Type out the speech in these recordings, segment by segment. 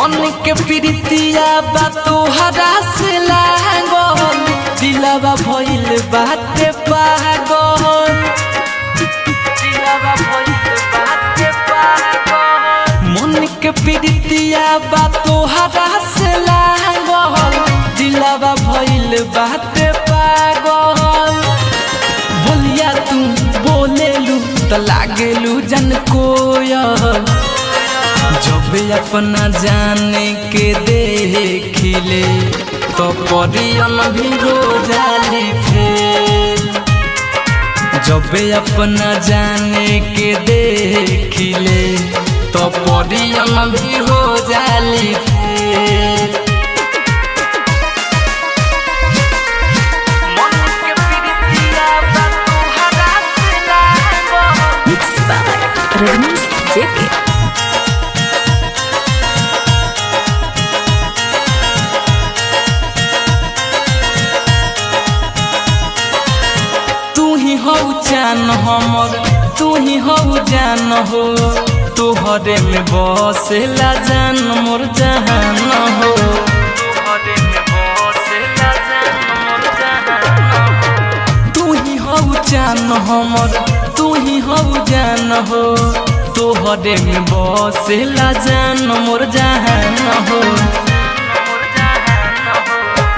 मन के प्रीतिया बा तोहरा से लागल दिलवा भइल बाटे पागल दिलवा भइल बाटे पागल मन के प्रीतिया बा तोहरा से लागल दिलवा भइल बाटे पागल बोलिया तू बोलेलू त लागेलू जन कोयल जब अपना जाने के देखिले तो परियन भी हो जाली फेल जब अपना जाने के देखिले तो परियन भी हो जाली फेल रजनीश जेके हो जान हमर तू ही हो जान हो तोहरे में बसेला जान मोर जहान हो तोहरे में बसेला जान मोर जहान तू ही हो जान हमर तू ही हो जान हो तोहरे में बसेला जान मोर जहान हो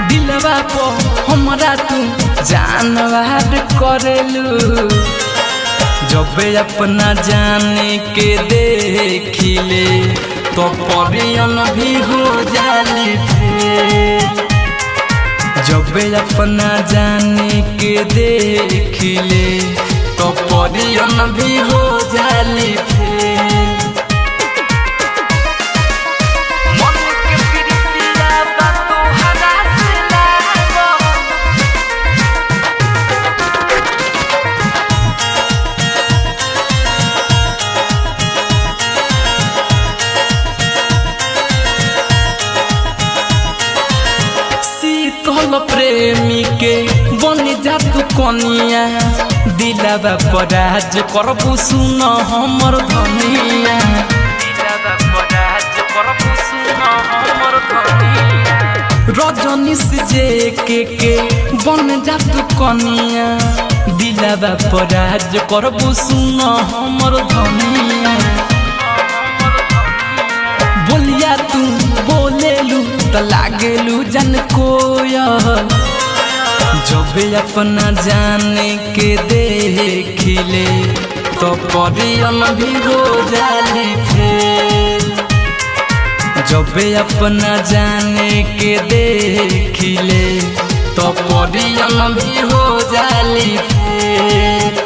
दिलवा को हमरा तू जानवार करेलू जब अपना जाने के देखिले तो परियन भी हो जाली फेल जब अपना जाने के देखिले तो परियन भी हो जाली फेल प्रेमी के बन जा तू कनिया दिलवा पराज करबू सुन हमर धनिया दिलवा पराज करबू सुन हमर धनिया रजनीश जेके बन जा तू कनिया दिलवा पराज करबू सुन हमर धनिया बोलिया तू बोलेलू त लागेलू जन कोयल जब अपना जाने के देखिले तो परियन भी हो जाली फेल जब अपना जाने के देखिले तो परियन भी हो जाली फेल।